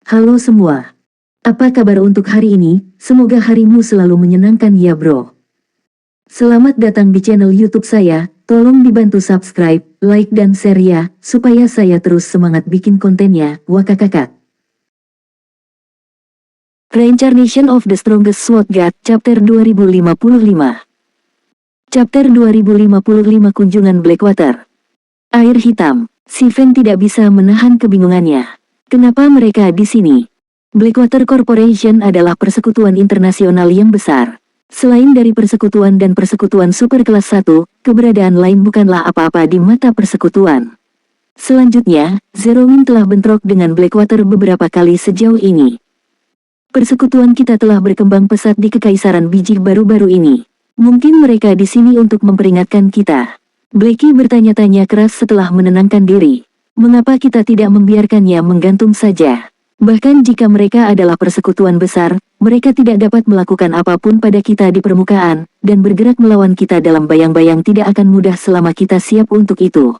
Halo semua. Apa kabar untuk hari ini? Semoga harimu selalu menyenangkan ya bro. Selamat datang di channel YouTube saya. Tolong dibantu subscribe, like dan share ya, supaya saya terus semangat bikin kontennya. Wakakakak. Reincarnation of the Strongest Sword God, Chapter 2055. Chapter 2055 Kunjungan Blackwater. Air hitam. Si Feng tidak bisa menahan kebingungannya. Kenapa mereka di sini? Blackwater Corporation adalah persekutuan internasional yang besar. Selain dari persekutuan dan persekutuan super kelas 1, keberadaan lain bukanlah apa-apa di mata persekutuan. Selanjutnya, Zero Wing telah bentrok dengan Blackwater beberapa kali sejauh ini. Persekutuan kita telah berkembang pesat di kekaisaran biji baru-baru ini. Mungkin mereka di sini untuk memperingatkan kita. Blackie bertanya-tanya keras setelah menenangkan diri. Mengapa kita tidak membiarkannya menggantung saja? Bahkan jika mereka adalah persekutuan besar, mereka tidak dapat melakukan apapun pada kita di permukaan, dan bergerak melawan kita dalam bayang-bayang tidak akan mudah selama kita siap untuk itu.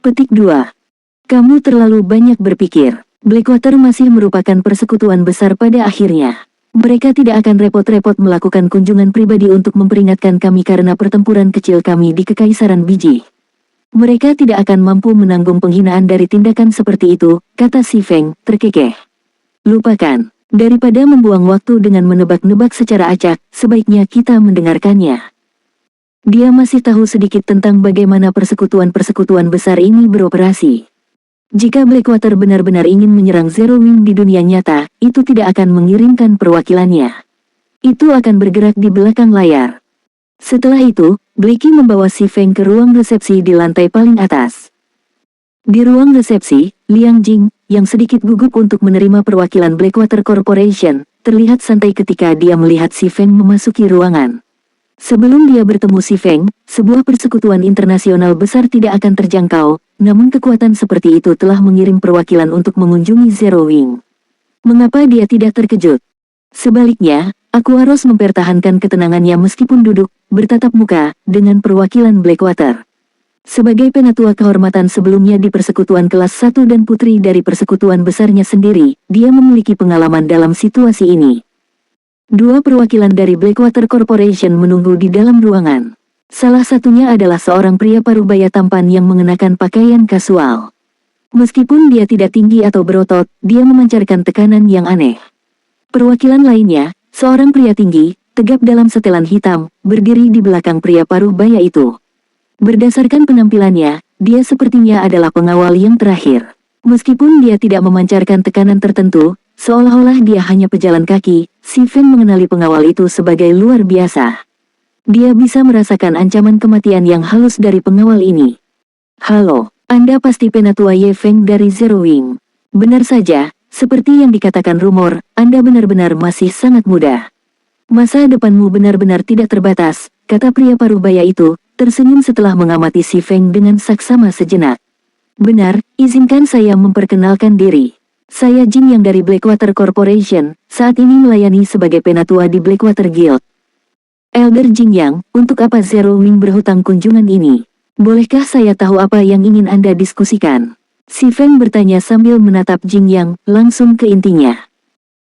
Petik 2. Kamu terlalu banyak berpikir. Blackwater masih merupakan persekutuan besar pada akhirnya. Mereka tidak akan repot-repot melakukan kunjungan pribadi untuk memperingatkan kami karena pertempuran kecil kami di Kekaisaran Biji. Mereka tidak akan mampu menanggung penghinaan dari tindakan seperti itu, kata si Feng, terkekeh. Lupakan. Daripada membuang waktu dengan menebak-nebak secara acak, sebaiknya kita mendengarkannya. Dia masih tahu sedikit tentang bagaimana persekutuan-persekutuan besar ini beroperasi. Jika Blackwater benar-benar ingin menyerang Zero Wing di dunia nyata, itu tidak akan mengirimkan perwakilannya. Itu akan bergerak di belakang layar. Setelah itu, Blackie membawa si Feng ke ruang resepsi di lantai paling atas. Di ruang resepsi, Liang Jing, yang sedikit gugup untuk menerima perwakilan Blackwater Corporation, terlihat santai ketika dia melihat si Feng memasuki ruangan. Sebelum dia bertemu si Feng, sebuah persekutuan internasional besar tidak akan terjangkau, namun kekuatan seperti itu telah mengirim perwakilan untuk mengunjungi Zero Wing. Mengapa dia tidak terkejut? Sebaliknya, Aquaros mempertahankan ketenangannya meskipun duduk, bertatap muka, dengan perwakilan Blackwater. Sebagai penatua kehormatan sebelumnya di persekutuan kelas 1 dan putri dari persekutuan besarnya sendiri, dia memiliki pengalaman dalam situasi ini. Dua perwakilan dari Blackwater Corporation menunggu di dalam ruangan. Salah satunya adalah seorang pria parubaya tampan yang mengenakan pakaian kasual. Meskipun dia tidak tinggi atau berotot, dia memancarkan tekanan yang aneh. Perwakilan lainnya, seorang pria tinggi, tegap dalam setelan hitam, berdiri di belakang pria parubaya itu. Berdasarkan penampilannya, dia sepertinya adalah pengawal yang terakhir. Meskipun dia tidak memancarkan tekanan tertentu, seolah-olah dia hanya pejalan kaki, si Feng mengenali pengawal itu sebagai luar biasa. Dia bisa merasakan ancaman kematian yang halus dari pengawal ini. Halo, Anda pasti penatua Ye Feng dari Zero Wing. Benar saja, seperti yang dikatakan rumor, Anda benar-benar masih sangat muda. Masa depanmu benar-benar tidak terbatas, kata pria parubaya itu, tersenyum setelah mengamati si Feng dengan saksama sejenak. Benar, izinkan saya memperkenalkan diri. Saya Jing yang dari Blackwater Corporation, saat ini melayani sebagai penatua di Blackwater Guild. Elder Jing Yang, untuk apa Zero Wing berhutang kunjungan ini? Bolehkah saya tahu apa yang ingin Anda diskusikan? Si Feng bertanya sambil menatap Jing Yang, langsung ke intinya.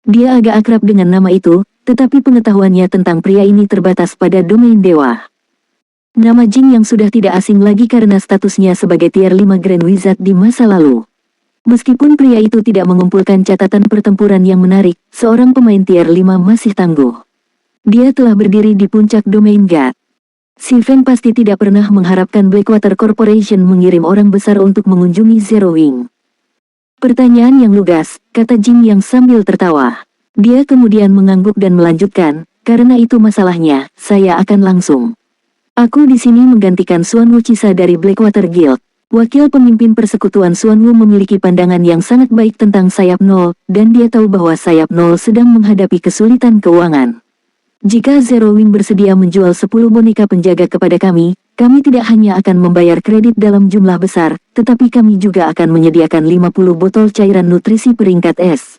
Dia agak akrab dengan nama itu, tetapi pengetahuannya tentang pria ini terbatas pada domain dewa. Nama Jing Yang sudah tidak asing lagi karena statusnya sebagai tier 5 Grand Wizard di masa lalu. Meskipun pria itu tidak mengumpulkan catatan pertempuran yang menarik, seorang pemain tier 5 masih tangguh. Dia telah berdiri di puncak domain God. Si Feng pasti tidak pernah mengharapkan Blackwater Corporation mengirim orang besar untuk mengunjungi Zero Wing. Pertanyaan yang lugas, kata Jing Yang sambil tertawa. Dia kemudian mengangguk dan melanjutkan, karena itu masalahnya, saya akan langsung. Aku di sini menggantikan Xuan Wu Cisa dari Blackwater Guild. Wakil pemimpin persekutuan Xuan Wu memiliki pandangan yang sangat baik tentang Sayap Nol, dan dia tahu bahwa Sayap Nol sedang menghadapi kesulitan keuangan. Jika Zero Wing bersedia menjual 10 boneka penjaga kepada kami tidak hanya akan membayar kredit dalam jumlah besar, tetapi kami juga akan menyediakan 50 botol cairan nutrisi peringkat S.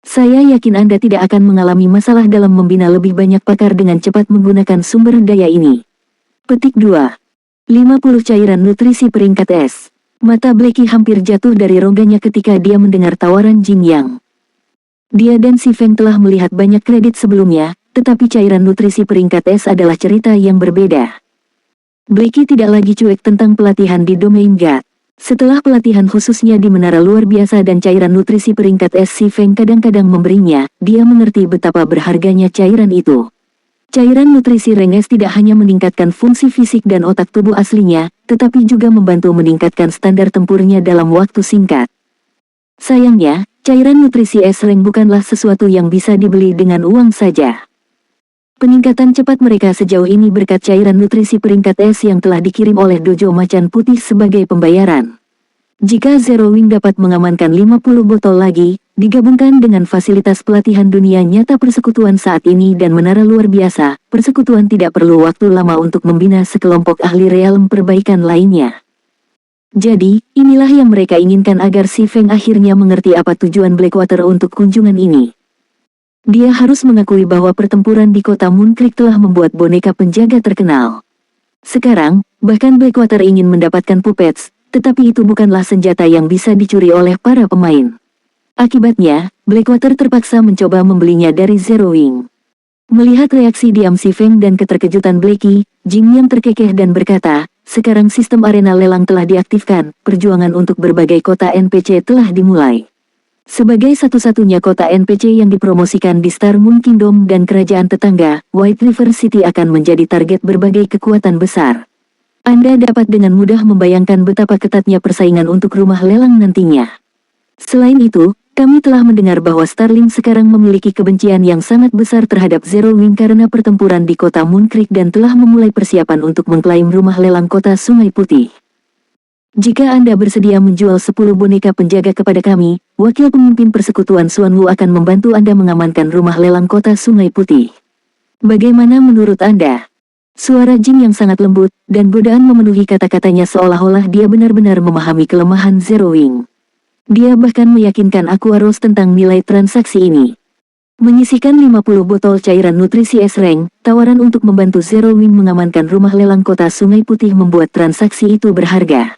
Saya yakin Anda tidak akan mengalami masalah dalam membina lebih banyak pakar dengan cepat menggunakan sumber daya ini. Petik 2. 50 cairan nutrisi peringkat S. Mata Blackie hampir jatuh dari rongganya ketika dia mendengar tawaran Jing Yang. Dia dan si Feng telah melihat banyak kredit sebelumnya, tetapi cairan nutrisi peringkat S adalah cerita yang berbeda. Blackie tidak lagi cuek tentang pelatihan di domain God. Setelah pelatihan khususnya di menara luar biasa dan cairan nutrisi peringkat S si Feng kadang-kadang memberinya, dia mengerti betapa berharganya cairan itu. Cairan nutrisi rank S tidak hanya meningkatkan fungsi fisik dan otak tubuh aslinya, tetapi juga membantu meningkatkan standar tempurnya dalam waktu singkat. Sayangnya, cairan nutrisi S rank bukanlah sesuatu yang bisa dibeli dengan uang saja. Peningkatan cepat mereka sejauh ini berkat cairan nutrisi peringkat S yang telah dikirim oleh Dojo Macan Putih sebagai pembayaran. Jika Zero Wing dapat mengamankan 50 botol lagi, digabungkan dengan fasilitas pelatihan dunia nyata persekutuan saat ini dan menara luar biasa, persekutuan tidak perlu waktu lama untuk membina sekelompok ahli realm perbaikan lainnya. Jadi, inilah yang mereka inginkan agar si Feng akhirnya mengerti apa tujuan Blackwater untuk kunjungan ini. Dia harus mengakui bahwa pertempuran di kota Moon Creek telah membuat boneka penjaga terkenal. Sekarang, bahkan Blackwater ingin mendapatkan puppets, tetapi itu bukanlah senjata yang bisa dicuri oleh para pemain. Akibatnya, Blackwater terpaksa mencoba membelinya dari Zero Wing. Melihat reaksi diam si Feng dan keterkejutan Blackie, Jing yang terkekeh dan berkata, sekarang sistem arena lelang telah diaktifkan, perjuangan untuk berbagai kota NPC telah dimulai. Sebagai satu-satunya kota NPC yang dipromosikan di Star Moon Kingdom dan kerajaan tetangga, White River City akan menjadi target berbagai kekuatan besar. Anda dapat dengan mudah membayangkan betapa ketatnya persaingan untuk rumah lelang nantinya. Selain itu, kami telah mendengar bahwa Starling sekarang memiliki kebencian yang sangat besar terhadap Zero Wing karena pertempuran di kota Moon Creek dan telah memulai persiapan untuk mengklaim rumah lelang kota Sungai Putih. Jika Anda bersedia menjual 10 boneka penjaga kepada kami, wakil pemimpin persekutuan Xuanwu akan membantu Anda mengamankan rumah lelang kota Sungai Putih. Bagaimana menurut Anda? Suara Jing yang sangat lembut dan godaan memenuhi kata-katanya seolah-olah dia benar-benar memahami kelemahan Zero Wing. Dia bahkan meyakinkan Aquaros tentang nilai transaksi ini. Menyisihkan 50 botol cairan nutrisi S-Rank, tawaran untuk membantu Zero Wing mengamankan rumah lelang kota Sungai Putih membuat transaksi itu berharga.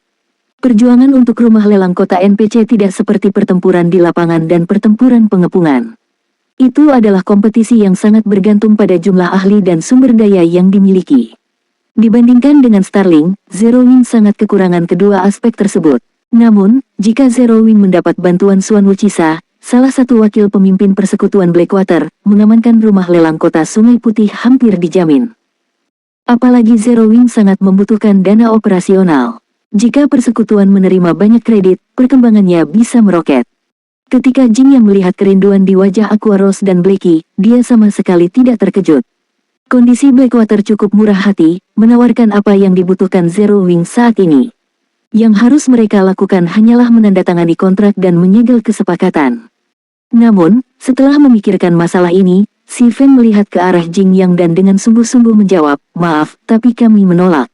Perjuangan untuk rumah lelang kota NPC tidak seperti pertempuran di lapangan dan pertempuran pengepungan. Itu adalah kompetisi yang sangat bergantung pada jumlah ahli dan sumber daya yang dimiliki. Dibandingkan dengan Starling, Zero Wing sangat kekurangan kedua aspek tersebut. Namun, jika Zero Wing mendapat bantuan Xuanwu Cisa, salah satu wakil pemimpin persekutuan Blackwater, mengamankan rumah lelang kota Sungai Putih hampir dijamin. Apalagi Zero Wing sangat membutuhkan dana operasional. Jika persekutuan menerima banyak kredit, perkembangannya bisa meroket. Ketika Jing yang melihat kerinduan di wajah Aquaros dan Blackie, dia sama sekali tidak terkejut. Kondisi Blackwater cukup murah hati, menawarkan apa yang dibutuhkan Zero Wing saat ini. Yang harus mereka lakukan hanyalah menandatangani kontrak dan menyegel kesepakatan. Namun, setelah memikirkan masalah ini, si Feng melihat ke arah Jing Yang dan dengan sungguh-sungguh menjawab, maaf, tapi kami menolak.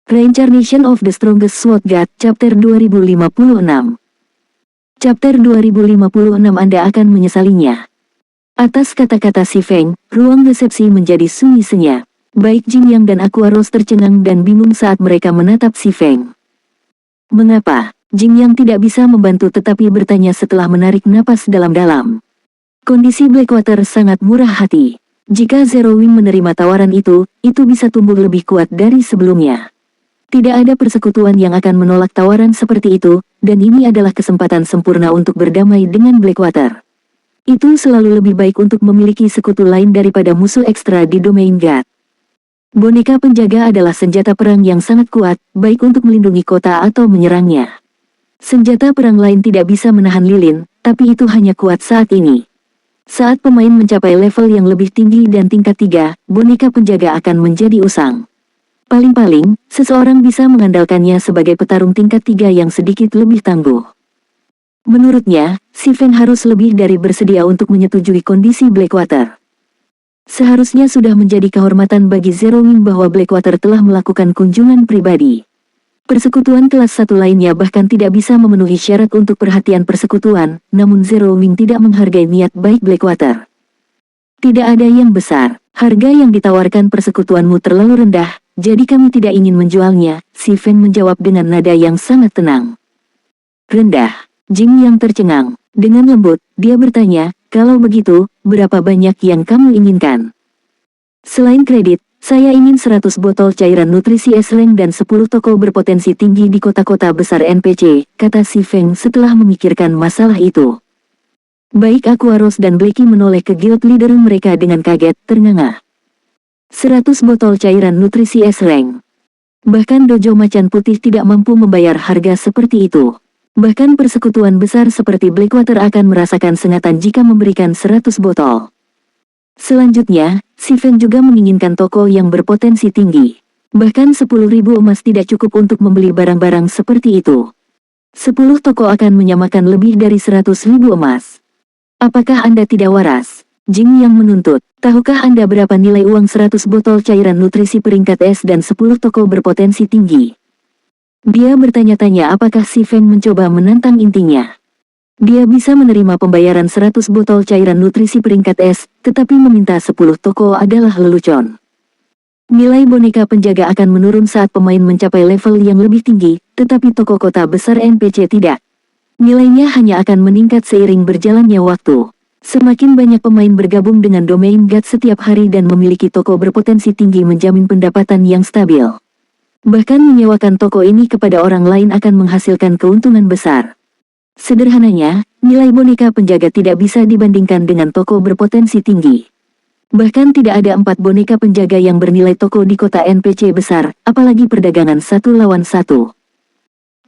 Reincarnation of the Strongest Sword God, Chapter 2056. Chapter 2056 Anda akan menyesalinya. Atas kata-kata si Feng, ruang resepsi menjadi sunyi senyap. Baik Jing Yang dan Aquaros tercengang dan bingung saat mereka menatap si Feng. Mengapa? Jing Yang tidak bisa membantu tetapi bertanya setelah menarik napas dalam-dalam. Kondisi Blackwater sangat murah hati. Jika Zero Wing menerima tawaran itu bisa tumbuh lebih kuat dari sebelumnya. Tidak ada persekutuan yang akan menolak tawaran seperti itu, dan ini adalah kesempatan sempurna untuk berdamai dengan Blackwater. Itu selalu lebih baik untuk memiliki sekutu lain daripada musuh ekstra di domain God. Boneka penjaga adalah senjata perang yang sangat kuat, baik untuk melindungi kota atau menyerangnya. Senjata perang lain tidak bisa menahan lilin, tapi itu hanya kuat saat ini. Saat pemain mencapai level yang lebih tinggi dan tingkat 3, boneka penjaga akan menjadi usang. Paling-paling, seseorang bisa mengandalkannya sebagai petarung tingkat 3 yang sedikit lebih tangguh. Menurutnya, si Feng harus lebih dari bersedia untuk menyetujui kondisi Blackwater. Seharusnya sudah menjadi kehormatan bagi Zero Wing bahwa Blackwater telah melakukan kunjungan pribadi. Persekutuan kelas 1 lainnya bahkan tidak bisa memenuhi syarat untuk perhatian persekutuan, namun Zero Wing tidak menghargai niat baik Blackwater. Tidak ada yang besar, harga yang ditawarkan persekutuanmu terlalu rendah, jadi kami tidak ingin menjualnya, si Feng menjawab dengan nada yang sangat tenang. Rendah, Jing yang tercengang. Dengan lembut, dia bertanya, Kalau begitu, berapa banyak yang kamu inginkan? Selain kredit, saya ingin 100 botol cairan nutrisi S-Rank dan 10 toko berpotensi tinggi di kota-kota besar NPC, kata si Feng setelah memikirkan masalah itu. Baik Aquaros dan Blacky menoleh ke guild leader mereka dengan kaget, ternganga. 100 botol cairan nutrisi S-Rank. Bahkan dojo macan putih tidak mampu membayar harga seperti itu. Bahkan persekutuan besar seperti Blackwater akan merasakan sengatan jika memberikan 100 botol. Selanjutnya, si Feng juga menginginkan toko yang berpotensi tinggi. Bahkan 10.000 emas tidak cukup untuk membeli barang-barang seperti itu. 10 toko akan menyamakan lebih dari 100.000 emas. Apakah Anda tidak waras? Jing yang menuntut. Tahukah Anda berapa nilai uang 100 botol cairan nutrisi peringkat S dan 10 toko berpotensi tinggi? Dia bertanya-tanya apakah si Feng mencoba menantang intinya. Dia bisa menerima pembayaran 100 botol cairan nutrisi peringkat S, tetapi meminta 10 toko adalah lelucon. Nilai boneka penjaga akan menurun saat pemain mencapai level yang lebih tinggi, tetapi toko kota besar NPC tidak. Nilainya hanya akan meningkat seiring berjalannya waktu. Semakin banyak pemain bergabung dengan domain God setiap hari dan memiliki toko berpotensi tinggi menjamin pendapatan yang stabil. Bahkan menyewakan toko ini kepada orang lain akan menghasilkan keuntungan besar. Sederhananya, nilai boneka penjaga tidak bisa dibandingkan dengan toko berpotensi tinggi. Bahkan tidak ada 4 boneka penjaga yang bernilai toko di kota NPC besar, apalagi perdagangan 1 lawan 1.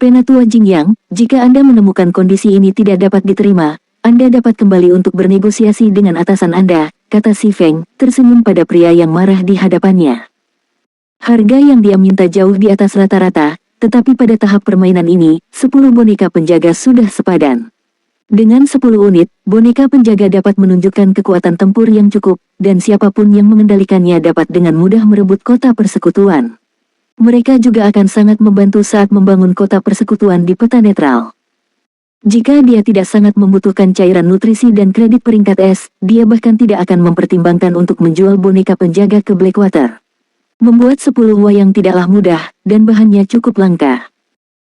Penatua Jingyang, jika Anda menemukan kondisi ini tidak dapat diterima, Anda dapat kembali untuk bernegosiasi dengan atasan Anda, kata si Feng, tersenyum pada pria yang marah di hadapannya. Harga yang dia minta jauh di atas rata-rata, tetapi pada tahap permainan ini, 10 boneka penjaga sudah sepadan. Dengan 10 unit, boneka penjaga dapat menunjukkan kekuatan tempur yang cukup, dan siapapun yang mengendalikannya dapat dengan mudah merebut kota persekutuan. Mereka juga akan sangat membantu saat membangun kota persekutuan di peta netral. Jika dia tidak sangat membutuhkan cairan nutrisi dan kredit peringkat S, dia bahkan tidak akan mempertimbangkan untuk menjual boneka penjaga ke Blackwater. Membuat 10 wayang tidaklah mudah, dan bahannya cukup langka.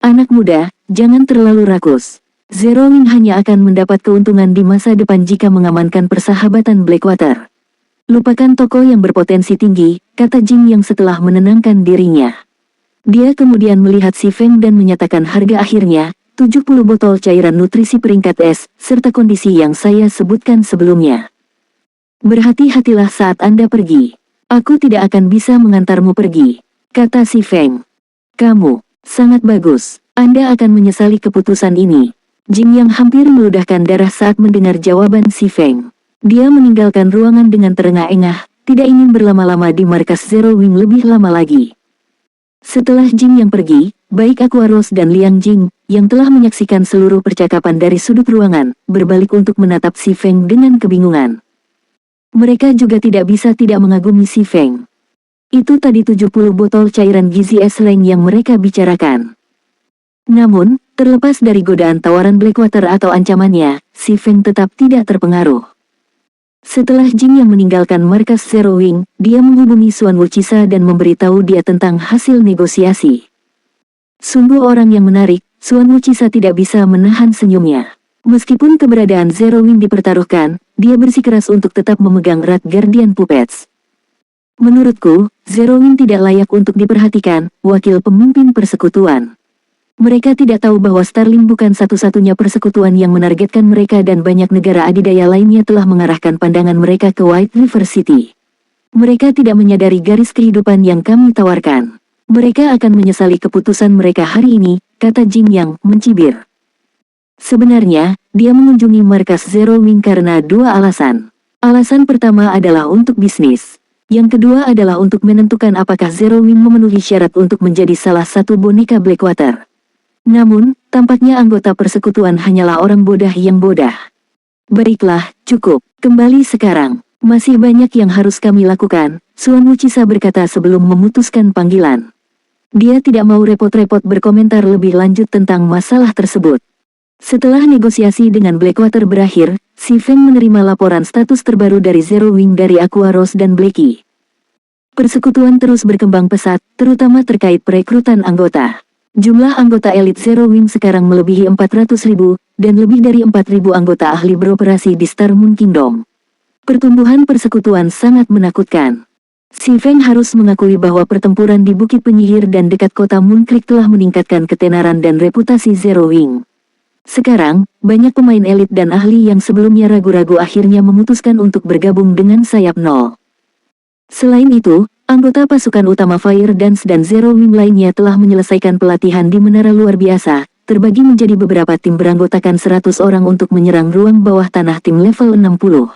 Anak muda, jangan terlalu rakus. Zero Wing hanya akan mendapat keuntungan di masa depan jika mengamankan persahabatan Blackwater. Lupakan toko yang berpotensi tinggi, kata Jing yang setelah menenangkan dirinya. Dia kemudian melihat si Feng dan menyatakan harga akhirnya, 70 botol cairan nutrisi peringkat S, serta kondisi yang saya sebutkan sebelumnya. Berhati-hatilah saat Anda pergi. Aku tidak akan bisa mengantarmu pergi, kata si Feng. Kamu, sangat bagus, Anda akan menyesali keputusan ini. Jing yang hampir meludahkan darah saat mendengar jawaban si Feng. Dia meninggalkan ruangan dengan terengah-engah, tidak ingin berlama-lama di markas Zero Wing lebih lama lagi. Setelah Jing yang pergi, baik Aquaros dan Liang Jing, yang telah menyaksikan seluruh percakapan dari sudut ruangan, berbalik untuk menatap si Feng dengan kebingungan. Mereka juga tidak bisa tidak mengagumi si Feng. Itu tadi 70 botol cairan gizi S-Rank yang mereka bicarakan. Namun, terlepas dari godaan tawaran Blackwater atau ancamannya, si Feng tetap tidak terpengaruh. Setelah Jing yang meninggalkan markas Zero Wing, dia menghubungi Xuan Wuchisa dan memberitahu dia tentang hasil negosiasi. Sungguh orang yang menarik, Xuan Wuchisa tidak bisa menahan senyumnya. Meskipun keberadaan Zero Wing dipertaruhkan, dia bersikeras untuk tetap memegang erat Guardian Puppets. Menurutku, Zero Wing tidak layak untuk diperhatikan, wakil pemimpin persekutuan. Mereka tidak tahu bahwa Starling bukan satu-satunya persekutuan yang menargetkan mereka dan banyak negara adidaya lainnya telah mengarahkan pandangan mereka ke White River City. Mereka tidak menyadari garis kehidupan yang kami tawarkan. Mereka akan menyesali keputusan mereka hari ini, kata Jing yang mencibir. Sebenarnya, dia mengunjungi markas Zero Wing karena 2 alasan. Alasan pertama adalah untuk bisnis. Yang kedua adalah untuk menentukan apakah Zero Wing memenuhi syarat untuk menjadi salah satu boneka Blackwater. Namun, tampaknya anggota persekutuan hanyalah orang bodah yang bodah. Baiklah, cukup. Kembali sekarang. Masih banyak yang harus kami lakukan, Xuan Wuchisa berkata sebelum memutuskan panggilan. Dia tidak mau repot-repot berkomentar lebih lanjut tentang masalah tersebut. Setelah negosiasi dengan Blackwater berakhir, si Feng menerima laporan status terbaru dari Zero Wing dari Aquaros dan Blacky. Persekutuan terus berkembang pesat, terutama terkait perekrutan anggota. Jumlah anggota elit Zero Wing sekarang melebihi 400.000, dan lebih dari 4.000 anggota ahli beroperasi di Star Moon Kingdom. Pertumbuhan persekutuan sangat menakutkan. Si Feng harus mengakui bahwa pertempuran di Bukit Penyihir dan dekat kota Moon Creek telah meningkatkan ketenaran dan reputasi Zero Wing. Sekarang, banyak pemain elit dan ahli yang sebelumnya ragu-ragu akhirnya memutuskan untuk bergabung dengan sayap nol. Selain itu, anggota pasukan utama Fire Dance dan Zero Wing lainnya telah menyelesaikan pelatihan di menara luar biasa, terbagi menjadi beberapa tim beranggotakan 100 orang untuk menyerang ruang bawah tanah tim level 60.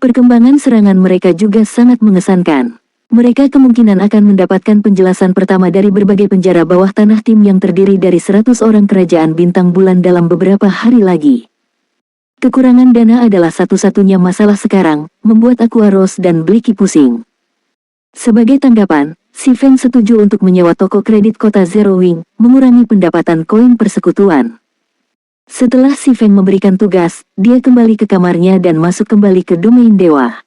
Perkembangan serangan mereka juga sangat mengesankan. Mereka kemungkinan akan mendapatkan penjelasan pertama dari berbagai penjara bawah tanah tim yang terdiri dari 100 orang kerajaan bintang bulan dalam beberapa hari lagi. Kekurangan dana adalah satu-satunya masalah sekarang, membuat Aquaros dan Blicky pusing. Sebagai tanggapan, si Feng setuju untuk menyewa toko kredit kota Zero Wing, mengurangi pendapatan koin persekutuan. Setelah si Feng memberikan tugas, dia kembali ke kamarnya dan masuk kembali ke domain dewa.